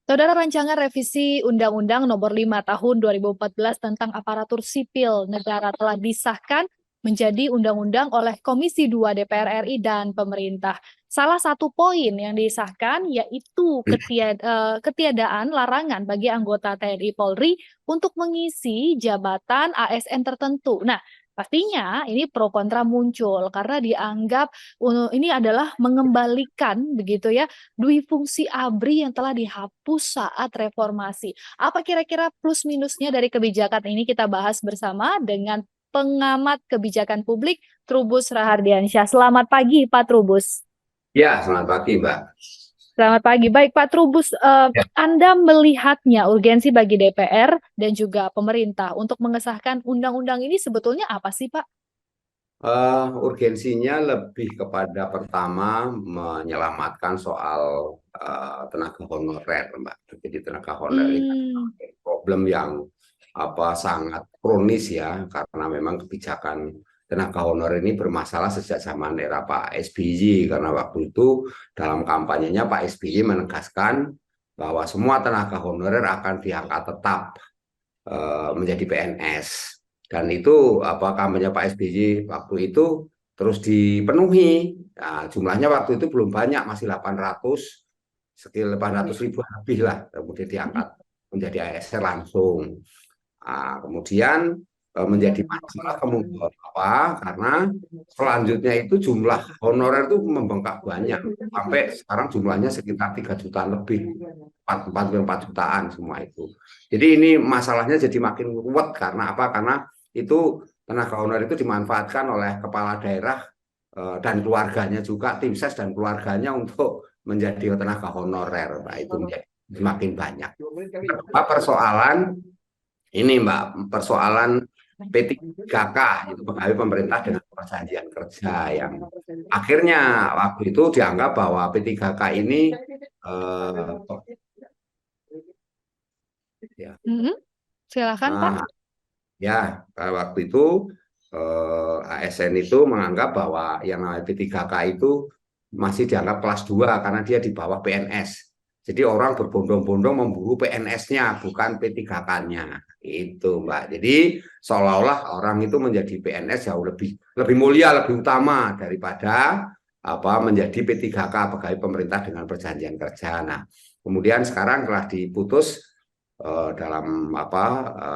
Saudara, rancangan revisi Undang-Undang Nomor 5 Tahun 2014 tentang aparatur sipil negara telah disahkan menjadi undang-undang oleh Komisi 2 DPR RI dan pemerintah. Salah satu poin yang disahkan yaitu ketiadaan larangan bagi anggota TNI Polri untuk mengisi jabatan ASN tertentu. Nah, pastinya ini pro kontra muncul karena dianggap ini adalah mengembalikan begitu ya dui fungsi ABRI yang telah dihapus saat reformasi. Apa kira-kira plus minusnya dari kebijakan ini kita bahas bersama dengan pengamat kebijakan publik Trubus Rahardiansyah. Selamat pagi Pak Trubus. Ya, selamat pagi, Mbak. Selamat pagi. Baik Pak Trubus, Ya. Anda melihatnya urgensi bagi DPR dan juga pemerintah untuk mengesahkan undang-undang ini sebetulnya apa sih Pak? Urgensinya lebih kepada pertama menyelamatkan soal tenaga honorer, Mbak. Jadi tenaga honorer ini Hmm, problem yang sangat kronis ya, karena memang kebijakan tenaga honorer ini bermasalah sejak zaman era Pak SBY, karena waktu itu dalam kampanyenya Pak SBY menegaskan bahwa semua tenaga honorer akan diangkat tetap menjadi PNS. Dan itu kampanye Pak SBY waktu itu terus dipenuhi. Nah, jumlahnya waktu itu belum banyak, masih 800, sekitar 800 ribu lebih lah, kemudian diangkat menjadi ASN langsung. Nah, kemudian menjadi masalah kemudian karena selanjutnya itu jumlah honorer itu membengkak banyak, sampai sekarang jumlahnya sekitar 3 jutaan lebih, 4 jutaan semua itu. Jadi ini masalahnya jadi makin ruwet karena apa? Karena itu tenaga honorer itu dimanfaatkan oleh kepala daerah dan keluarganya juga, tim ses dan keluarganya untuk menjadi tenaga honorer. Nah, itu menjadi semakin banyak. Kedua, persoalan ini Mbak, persoalan P3K, itu pegawai pemerintah dengan perjanjian kerja, yang akhirnya waktu itu dianggap bahwa P3K ini eh, ya, silakan Pak. nah, ya waktu itu ASN itu menganggap bahwa yang namanya P3K itu masih dianggap kelas 2 karena dia di bawah PNS. Jadi orang berbondong-bondong memburu PNS-nya, bukan P3K-nya. Itu, Mbak. Jadi seolah-olah orang itu menjadi PNS jauh lebih mulia, lebih utama daripada menjadi P3K, pegawai pemerintah dengan perjanjian kerja. Nah, kemudian sekarang telah diputus dalam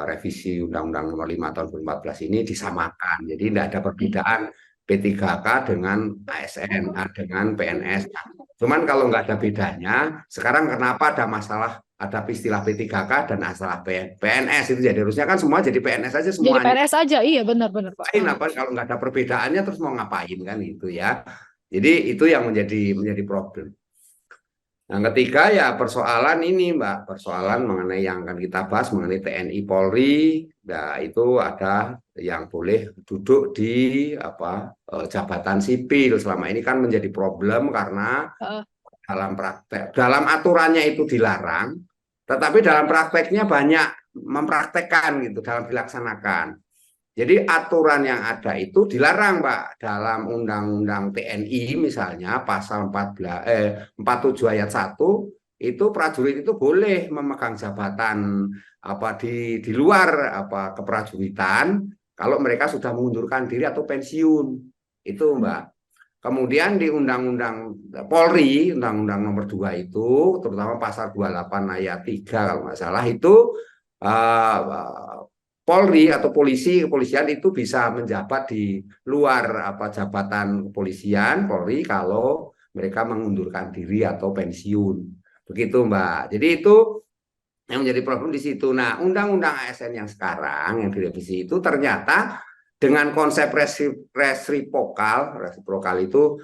revisi Undang-Undang Nomor 5 Tahun 2014 ini disamakan. Jadi tidak ada perbedaan P3K dengan ASN, dengan PNS. Cuman kalau nggak ada bedanya, sekarang kenapa ada masalah, ada istilah P3K dan masalah PNS itu, jadi harusnya kan semua jadi PNS aja Jadi semuanya. PNS aja, iya benar-benar Pak. Ngapain apa kalau nggak ada perbedaannya, terus mau ngapain kan itu ya. Jadi itu yang menjadi problem. Yang ketiga ya persoalan ini Mbak, persoalan mengenai yang akan kita bahas mengenai TNI Polri. Nah, itu ada yang boleh duduk di jabatan sipil. Selama ini kan menjadi problem karena Heeh. dalam praktek, dalam aturannya itu dilarang, tetapi dalam prakteknya banyak mempraktekkan gitu dalam dilaksanakan. Jadi aturan yang ada itu dilarang, Pak. Dalam Undang-Undang TNI misalnya pasal 47 ayat 1 itu prajurit itu boleh memegang jabatan di luar keprajuritan kalau mereka sudah mengundurkan diri atau pensiun. Itu, Mbak. Kemudian di Undang-Undang Polri, Undang-Undang Nomor 2 itu, terutama pasal 28 ayat 3 kalau nggak salah itu, uh, Polri atau kepolisian itu bisa menjabat di luar jabatan kepolisian Polri kalau mereka mengundurkan diri atau pensiun. Begitu, Mbak. Jadi itu yang menjadi problem di situ. Nah, undang-undang ASN yang sekarang yang direvisi itu ternyata dengan konsep resiprokal itu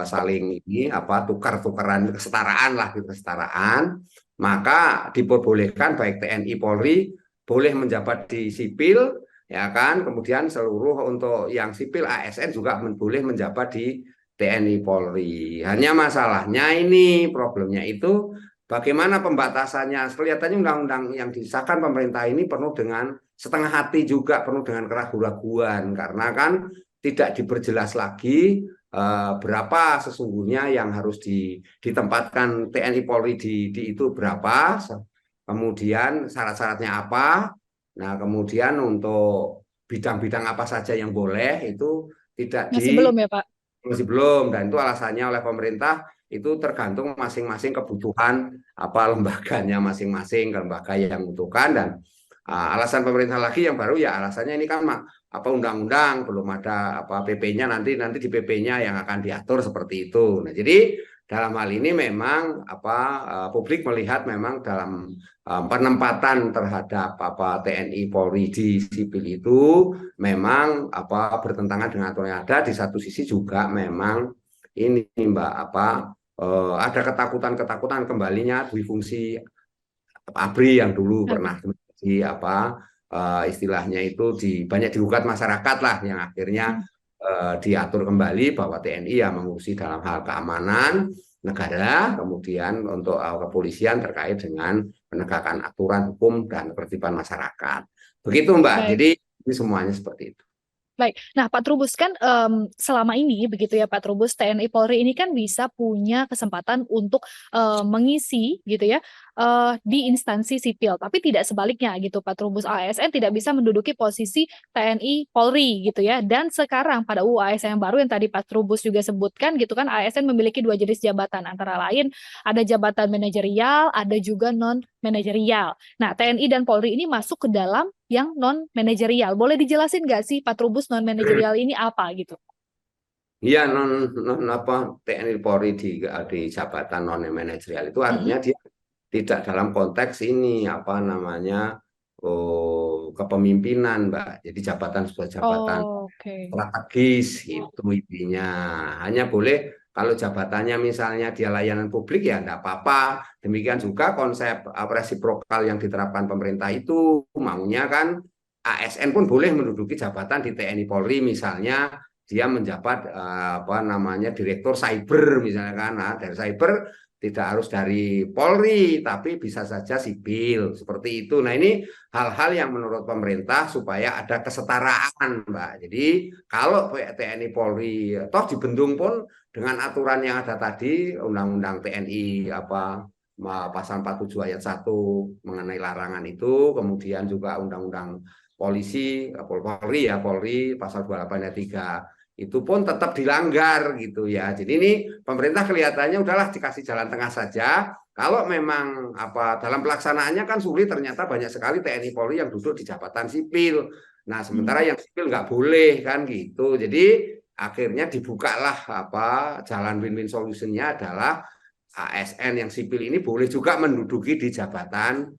saling ini tukar-tukaran kesetaraan lah, kesetaraan, maka diperbolehkan baik TNI Polri boleh menjabat di sipil, ya kan, kemudian seluruh untuk yang sipil ASN juga boleh menjabat di TNI Polri. Hanya masalahnya ini problemnya itu bagaimana pembatasannya. Kelihatannya undang-undang yang disahkan pemerintah ini penuh dengan setengah hati, juga penuh dengan keraguan-keraguan karena kan tidak diperjelas lagi berapa sesungguhnya yang harus ditempatkan TNI Polri di itu berapa, kemudian syarat-syaratnya apa. Nah, kemudian untuk bidang-bidang apa saja yang boleh itu tidak Masih belum ya, Pak? masih belum, dan itu alasannya oleh pemerintah itu tergantung masing-masing kebutuhan apa lembaganya masing-masing, lembaga yang membutuhkan. Dan alasan pemerintah lagi yang baru ya alasannya ini kan apa undang-undang belum ada apa PP-nya, nanti di PP-nya yang akan diatur seperti itu. Nah, jadi dalam hal ini memang apa publik melihat memang dalam penempatan terhadap apa TNI Polri di sipil itu memang apa bertentangan dengan aturan yang ada. Di satu sisi juga memang ini Mbak apa ada ketakutan kembalinya dui fungsi ABRI yang dulu pernah di apa istilahnya itu banyak digugat masyarakat lah, yang akhirnya diatur kembali bahwa TNI ya mengurusi dalam hal keamanan negara, kemudian untuk kepolisian terkait dengan penegakan aturan hukum dan ketertiban masyarakat. Begitu Mbak. Baik. Jadi ini semuanya seperti itu. Baik, nah Pak Trubus kan selama ini begitu ya Pak Trubus, TNI Polri ini kan bisa punya kesempatan untuk mengisi gitu ya di instansi sipil, tapi tidak sebaliknya gitu Pak Trubus, ASN tidak bisa menduduki posisi TNI Polri gitu ya. Dan sekarang pada UU ASN yang baru yang tadi Pak Trubus juga sebutkan gitu kan, ASN memiliki dua jenis jabatan, antara lain ada jabatan manajerial, ada juga non manajerial. Nah, TNI dan Polri ini masuk ke dalam yang non manajerial. Boleh dijelasin nggak sih Pak Trubus, non manajerial ini apa gitu? Iya, non apa TNI Polri di jabatan non manajerial itu artinya Mm-mm. dia tidak dalam konteks ini apa namanya kepemimpinan, Mbak. Jadi jabatan sebuah jabatan Oh, oke. strategis itu intinya. Hanya boleh kalau jabatannya misalnya dia layanan publik ya enggak apa-apa. Demikian juga konsep resiprokal yang diterapkan pemerintah itu maunya kan ASN pun boleh menduduki jabatan di TNI Polri, misalnya dia menjabat apa namanya direktur cyber misalnya kan. Nah, dari cyber tidak harus dari Polri, tapi bisa saja sipil seperti itu. Nah, ini hal-hal yang menurut pemerintah supaya ada kesetaraan, Mbak. Jadi kalau TNI Polri toh dibendung pun dengan aturan yang ada tadi, Undang-Undang TNI apa pasal 47 ayat 1 mengenai larangan itu, kemudian juga Undang-Undang Polisi, Polri ya, Polri pasal 28 ayat 3 itu pun tetap dilanggar gitu ya. Jadi ini pemerintah kelihatannya udahlah dikasih jalan tengah saja. Kalau memang apa dalam pelaksanaannya kan sulit, ternyata banyak sekali TNI Polri yang duduk di jabatan sipil. Nah, sementara yang sipil nggak boleh kan gitu. Jadi akhirnya dibukalah apa jalan win-win solutionnya adalah ASN yang sipil ini boleh juga menduduki di jabatan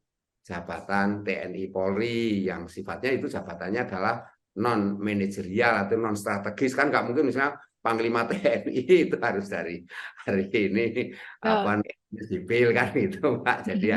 TNI Polri yang sifatnya itu jabatannya adalah non manajerial atau non strategis. Kan nggak mungkin misalnya Panglima TNI itu harus dari hari ini Oh. apa sipil kan itu Mbak. Jadi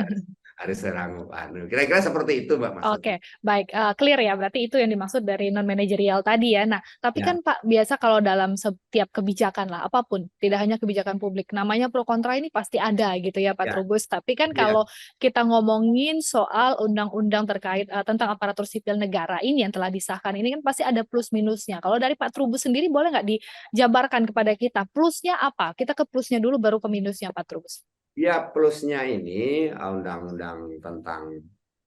harus serang kira-kira seperti itu Mbak maksudnya. Oke, baik, clear ya, berarti itu yang dimaksud dari non manajerial tadi ya. Nah, tapi Ya, kan Pak, biasa kalau dalam setiap kebijakan lah, apapun, tidak hanya kebijakan publik, namanya pro kontra ini pasti ada gitu ya Pak ya, Trubus. Tapi kan ya. kalau kita ngomongin soal undang-undang terkait tentang aparatur sipil negara ini yang telah disahkan, ini kan pasti ada plus minusnya. Kalau dari Pak Trubus sendiri boleh nggak dijabarkan kepada kita, plusnya apa? Kita ke plusnya dulu, baru ke minusnya Pak Trubus. Ya, plusnya ini undang-undang tentang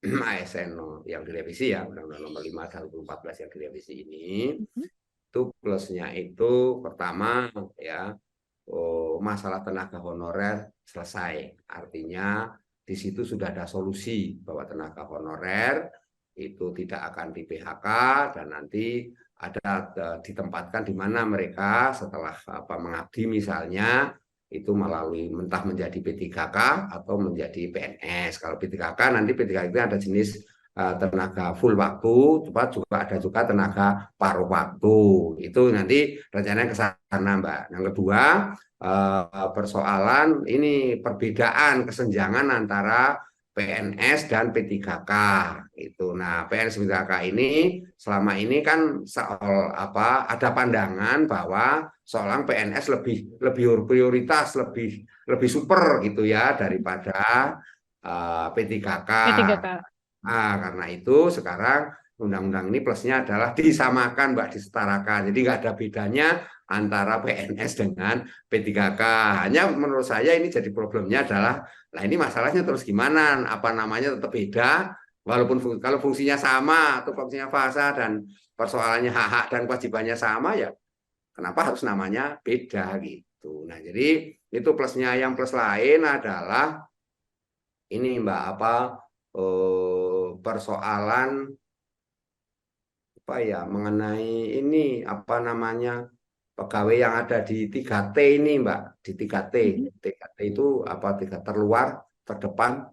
ASN yang direvisi ya, Undang-Undang Nomor 5 Tahun 2014 yang direvisi ini, Mhm. itu plusnya itu pertama ya masalah tenaga honorer selesai. Artinya di situ sudah ada solusi bahwa tenaga honorer itu tidak akan di PHK dan nanti ada ditempatkan di mana mereka setelah apa mengabdi misalnya itu melalui mentah menjadi P3K atau menjadi PNS. Kalau P3K nanti P3K itu ada jenis tenaga full waktu, juga ada juga tenaga paruh waktu. Itu nanti rencananya ke sana, Mbak. Yang kedua, persoalan ini perbedaan kesenjangan antara PNS dan P3K itu. Nah, PNS P3K ini selama ini kan soal apa ada pandangan bahwa seorang PNS lebih prioritas, lebih super gitu ya daripada P3K. P3K. Nah, karena itu sekarang undang-undang ini plusnya adalah disamakan, Mbak, disetarakan. Jadi nggak ada bedanya antara PNS dengan P3K. Hanya menurut saya ini jadi problemnya adalah, lah ini masalahnya terus gimana? Apa namanya tetap beda, walaupun kalau fungsinya sama atau fungsinya fasa dan persoalannya hak-hak dan kewajibannya sama ya, kenapa harus namanya beda gitu. Nah, jadi itu plusnya. Yang plus lain adalah ini Mbak, persoalan apa ya, mengenai ini apa namanya, pegawai yang ada di 3T ini Mbak, di 3T. Mhm. 3T itu apa, tiga terluar, terdepan,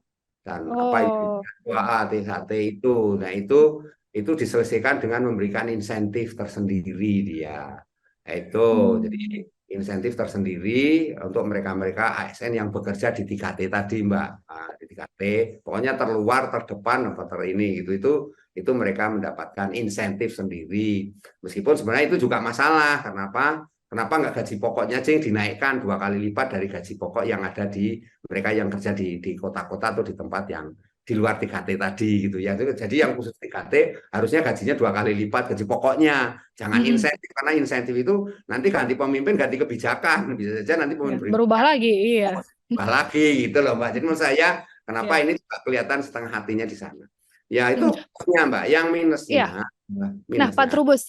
dan apa itu Oh, 2A, 3T itu. Nah, itu diselesaikan dengan memberikan insentif tersendiri dia. Itu jadi hmm. insentif tersendiri untuk mereka-mereka ASN yang bekerja di 3T tadi Mbak. Nah, di 3T pokoknya terluar, terdepan, apa ini gitu. Itu mereka mendapatkan insentif sendiri. Meskipun sebenarnya itu juga masalah. Kenapa? Kenapa nggak gaji pokoknya aja yang dinaikkan 2 kali lipat dari gaji pokok yang ada di mereka yang kerja di kota-kota atau di tempat yang di luar 3T tadi gitu ya. Jadi yang khusus 3T harusnya gajinya 2 kali lipat gaji pokoknya. Jangan Mm-mm. insentif, karena insentif itu nanti ganti pemimpin, ganti kebijakan. Bisa saja nanti Ya, pemimpin berubah lagi, iya. berubah lagi gitu loh Mbak. Jadi menurut saya kenapa Ya. ini juga kelihatan setengah hatinya di sana. Ya itu Mm. plusnya Mbak. Yang minusnya, Iya. Nah, Pak minusnya. Trubus,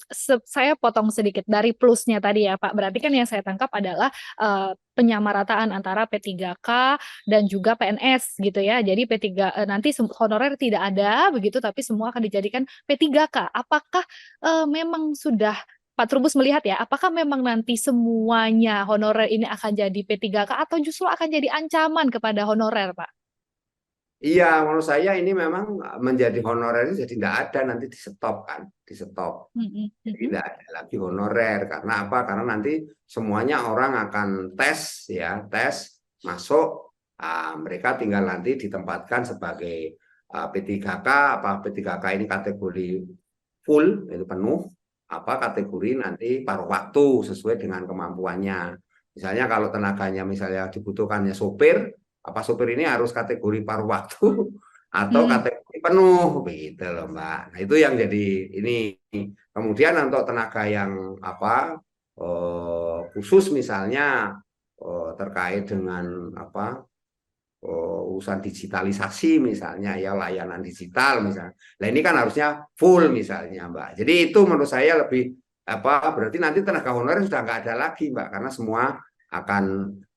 saya potong sedikit dari plusnya tadi ya, Pak. Berarti kan yang saya tangkap adalah penyamarataan antara P3K dan juga PNS gitu ya. Jadi P3 nanti honorer tidak ada begitu, tapi semua akan dijadikan P3K. Apakah memang sudah Pak Trubus melihat ya, apakah memang nanti semuanya honorer ini akan jadi P3K atau justru akan jadi ancaman kepada honorer, Pak? Iya, menurut saya ini memang menjadi honorer ini jadi tidak ada, nanti di stop kan, di stop. Mm-mm. Jadi Mhm. tidak ada lagi honorer. Karena apa? Karena nanti semuanya orang akan tes ya, tes masuk. Mereka tinggal nanti ditempatkan sebagai P3K. Apa P3K ini kategori full, itu penuh. Apa kategori nanti paruh waktu sesuai dengan kemampuannya. Misalnya kalau tenaganya misalnya dibutuhkannya sopir, apa sopir ini harus kategori paruh waktu atau Mm. kategori penuh begitu loh Mbak. Nah, itu yang jadi ini. Kemudian untuk tenaga yang apa, khusus misalnya terkait dengan apa, urusan digitalisasi misalnya ya, layanan digital misalnya. Nah, ini kan harusnya full misalnya Mbak. Jadi itu menurut saya lebih apa, berarti nanti tenaga honorer sudah nggak ada lagi Mbak, karena semua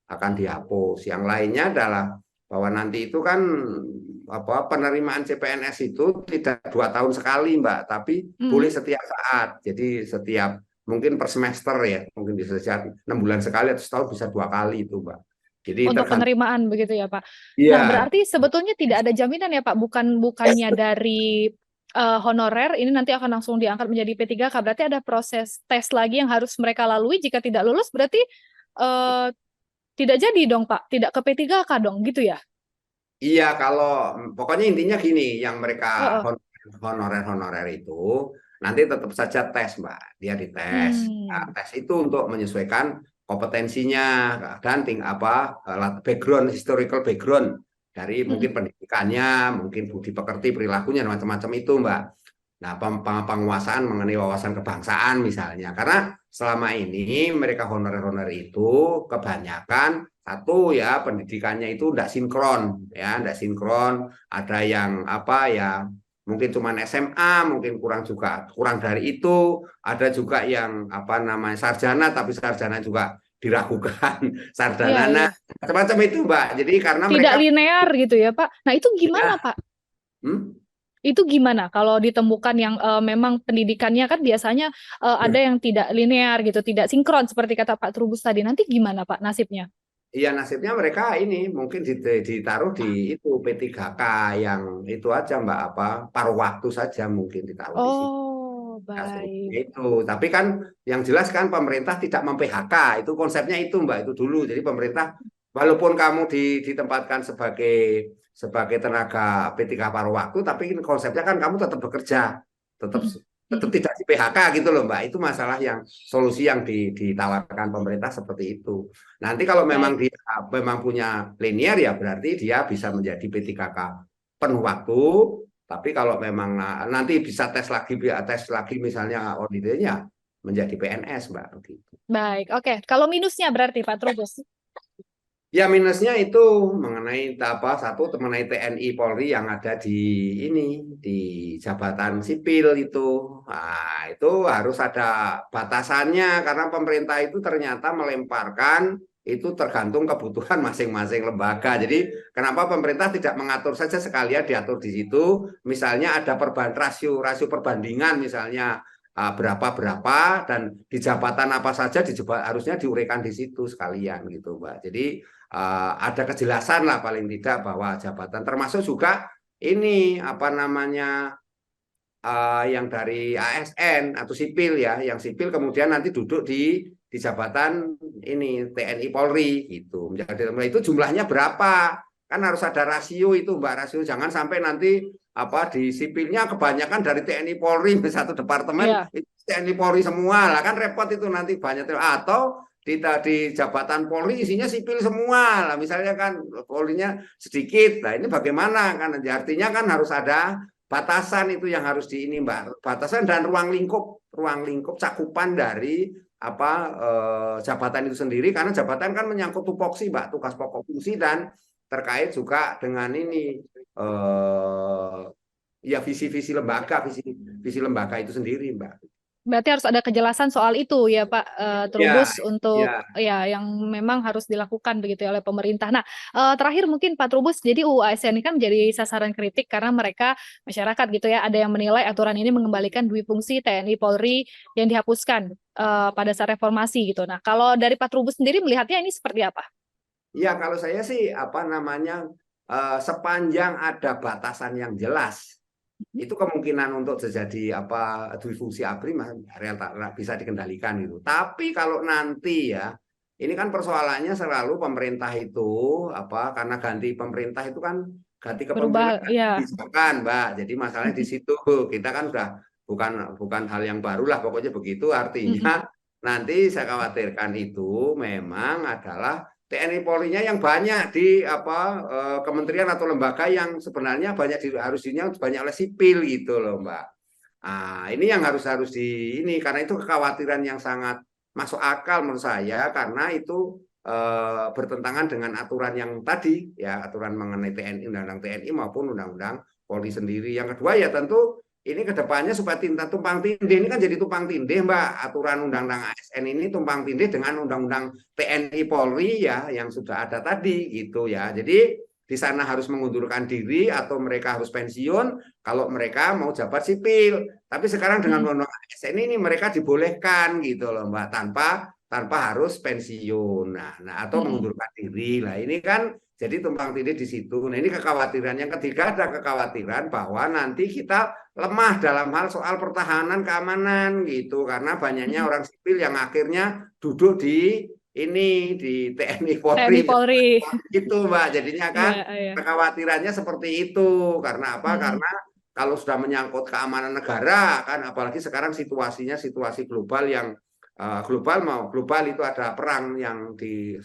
akan dihapus. Yang lainnya adalah bahwa nanti itu kan apa, penerimaan CPNS itu tidak 2 tahun sekali Mbak, tapi boleh Mm. setiap saat. Jadi setiap mungkin per semester ya, mungkin bisa setiap 6 bulan sekali atau setahun bisa 2 kali itu Mbak. Jadi Untuk tergantung. penerimaan begitu ya, Pak. Nah, Iya, berarti sebetulnya tidak ada jaminan ya, Pak. Bukannya dari honorer ini nanti akan langsung diangkat menjadi P3K. Berarti ada proses tes lagi yang harus mereka lalui. Jika tidak lulus, berarti eh, tidak jadi dong, Pak. Tidak ke P3K dong, gitu ya? iya, kalau pokoknya intinya gini, yang mereka Heeh. honorer itu nanti tetap saja tes, Mbak. Dia dites. Nah, Hmm. tes itu untuk menyesuaikan kompetensinya dan background, historical background dari Mm-mm. mungkin pendidikannya, mungkin budi pekerti, perilakunya, dan macam-macam itu, Mbak. Nah, penguasaan mengenai wawasan kebangsaan misalnya. Karena selama ini mereka honorer-honorer itu kebanyakan satu ya, pendidikannya itu tidak sinkron ya, tidak sinkron. Ada yang apa ya, mungkin cuma SMA, mungkin kurang dari itu. Ada juga yang apa namanya sarjana, tapi sarjana juga diragukan Iya, sarjana, iya. macam-macam itu Mbak. Jadi karena Tidak mereka linear gitu ya, Pak. Nah, itu gimana, ya, Pak? hmm? Itu gimana kalau ditemukan yang memang pendidikannya kan biasanya ada yang tidak linear gitu, tidak sinkron seperti kata Pak Trubus tadi. Nanti gimana Pak nasibnya? Iya, nasibnya mereka ini mungkin ditaruh di itu P3K yang itu aja Mbak, apa paruh waktu saja mungkin ditaruh di situ. Oh, Kasus baik. itu. Tapi kan yang jelas kan pemerintah tidak mem-PHK. Itu konsepnya itu Mbak, itu dulu. Jadi pemerintah walaupun kamu ditempatkan sebagai tenaga P3K paruh waktu, tapi konsepnya kan kamu tetap bekerja, tetap Mm-mm. tetap Mm-mm. tidak di PHK gitu loh Mbak. Itu masalah yang solusi yang ditawarkan pemerintah seperti itu. Nanti kalau memang Baik. dia memang punya linear ya berarti dia bisa menjadi P3K penuh waktu. Tapi kalau memang nanti bisa tes lagi misalnya auditornya, menjadi PNS, Mbak. Begitu. Baik, oke. Kalau minusnya berarti Pak Trubus? Ya minusnya itu mengenai apa satu mengenai TNI Polri yang ada di ini di jabatan sipil itu. Nah, itu harus ada batasannya karena pemerintah itu ternyata melemparkan itu tergantung kebutuhan masing-masing lembaga. Jadi kenapa pemerintah tidak mengatur saja sekalian diatur di situ? Misalnya ada rasio perbandingan misalnya berapa dan di jabatan apa saja harusnya diuraikan di situ sekalian gitu, Mbak. Jadi ada kejelasan lah paling tidak bahwa jabatan termasuk juga ini apa namanya yang dari ASN atau sipil ya, yang sipil kemudian nanti duduk di jabatan ini TNI Polri gitu. Menjadi itu jumlahnya berapa? Kan harus ada rasio itu, Mbak, rasio jangan sampai nanti apa di sipilnya kebanyakan dari TNI Polri satu departemen itu TNI Polri semua lah kan repot itu nanti banyak atau di jabatan Polri isinya sipil semua lah misalnya kan Polrinya sedikit. Nah ini bagaimana kan artinya kan harus ada batasan itu yang harus di ini, Mbak, batasan dan ruang lingkup cakupan dari apa jabatan itu sendiri karena jabatan kan menyangkut tupoksi, Mbak, tugas pokok fungsi dan terkait juga dengan ini ya visi-visi lembaga itu sendiri, Mbak. Berarti harus ada kejelasan soal itu ya Pak Trubus untuk ya. yang memang harus dilakukan begitu ya oleh pemerintah. Nah, terakhir mungkin Pak Trubus, jadi UU ASN ini kan menjadi sasaran kritik karena mereka masyarakat gitu ya, ada yang menilai aturan ini mengembalikan dui fungsi TNI Polri yang dihapuskan pada saat reformasi gitu. Nah, kalau dari Pak Trubus sendiri melihatnya ini seperti apa? Ya, kalau saya sih apa namanya sepanjang ada batasan yang jelas itu kemungkinan untuk terjadi apa dui fungsi ABRI bisa dikendalikan gitu. Tapi kalau nanti ya ini kan persoalannya selalu pemerintah itu apa karena ganti pemerintah itu kan ganti kepemimpinan kebijakan, Mbak. Jadi masalahnya di situ kita kan udah bukan hal yang baru lah pokoknya begitu artinya nanti saya khawatirkan itu memang adalah TNI Polri-nya yang banyak di apa kementerian atau lembaga yang sebenarnya harusnya banyak oleh sipil gitu loh, Mbak. Ah, ini yang harus di ini karena itu kekhawatiran yang sangat masuk akal menurut saya karena itu bertentangan dengan aturan yang tadi ya aturan mengenai TNI, undang-undang TNI maupun undang-undang Polri sendiri. Yang kedua ya tentu ini kedepannya supaya tumpang tindih ini kan jadi tumpang tindih, Mbak, aturan undang-undang ASN ini tumpang tindih dengan undang-undang TNI Polri ya yang sudah ada tadi gitu ya. Jadi di sana harus mengundurkan diri atau mereka harus pensiun kalau mereka mau jabat sipil. Tapi sekarang dengan undang-undang ASN ini mereka dibolehkan gitu loh, Mbak, tanpa harus pensiun. Nah atau mengundurkan diri. Lah ini kan jadi tumpang tindih di situ. Nah ini kekhawatiran. Yang ketiga ada kekhawatiran bahwa nanti kita lemah dalam hal soal pertahanan keamanan gitu karena banyaknya orang sipil yang akhirnya duduk di TNI Polri gitu, Mbak. Jadinya kan kekhawatirannya seperti itu karena apa? Karena kalau sudah menyangkut keamanan negara kan apalagi sekarang situasi global yang global itu ada perang yang di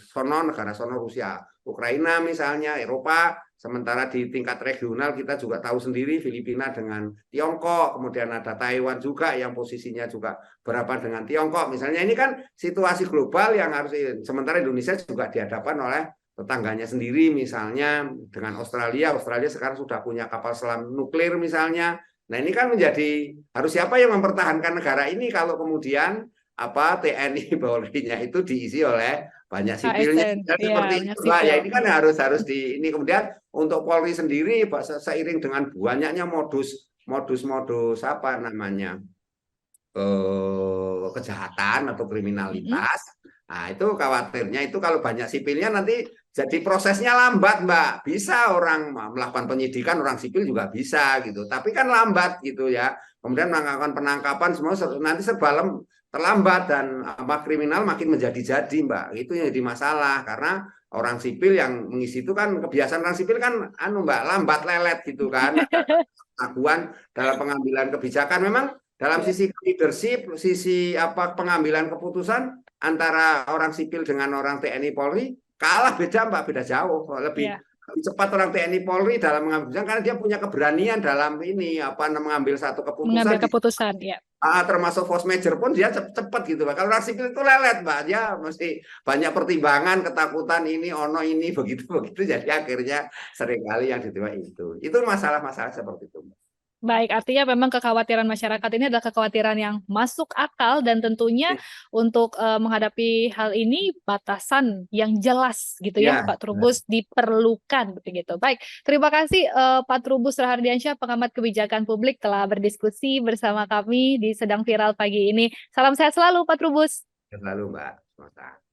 negara sono Rusia, Ukraina misalnya, Eropa, sementara di tingkat regional kita juga tahu sendiri Filipina dengan Tiongkok, kemudian ada Taiwan juga yang posisinya juga berhadapan dengan Tiongkok. Misalnya ini kan situasi global yang harus sementara Indonesia juga dihadapkan oleh tetangganya sendiri misalnya dengan Australia sekarang sudah punya kapal selam nuklir misalnya. Nah, ini kan menjadi harus siapa yang mempertahankan negara ini kalau kemudian apa TNI Polri-nya itu diisi oleh banyak sipilnya seperti itu ya ini kan harus di ini kemudian untuk Polri sendiri seiring dengan banyaknya modus apa namanya kejahatan atau kriminalitas. Nah itu khawatirnya itu kalau banyak sipilnya nanti jadi prosesnya lambat, Mbak. Bisa orang melakukan penyidikan orang sipil juga bisa gitu tapi kan lambat gitu ya kemudian melakukan penangkapan semua nanti serba terlambat dan apa kriminal makin menjadi-jadi, Mbak. Itu yang jadi masalah karena orang sipil yang mengisi itu kan kebiasaan orang sipil kan Mbak lambat lelet gitu kan. Keraguan dalam pengambilan kebijakan memang dalam sisi leadership, sisi apa pengambilan keputusan antara orang sipil dengan orang TNI Polri kalah beda, Mbak, beda jauh. Lebih cepat orang TNI Polri dalam mengambil keputusan karena dia punya keberanian dalam ini apa mengambil satu keputusan. Mengambil keputusan, ya. termasuk force major pun dia cepat gitu Pak. Kalau orang sipil itu lelet Mbak, dia mesti banyak pertimbangan, ketakutan ini, ono ini, begitu begitu. Jadi akhirnya seringkali yang diterima itu. Itu masalah-masalah seperti itu, Mbak. Baik, artinya memang kekhawatiran masyarakat ini adalah kekhawatiran yang masuk akal dan tentunya untuk menghadapi hal ini batasan yang jelas gitu ya, Ya, Pak Trubus diperlukan begitu. Baik, terima kasih Pak Trubus Rahardiansyah, pengamat kebijakan publik telah berdiskusi bersama kami di Sedang Viral pagi ini. Salam sehat selalu Pak Trubus. selalu Mbak. Semoga.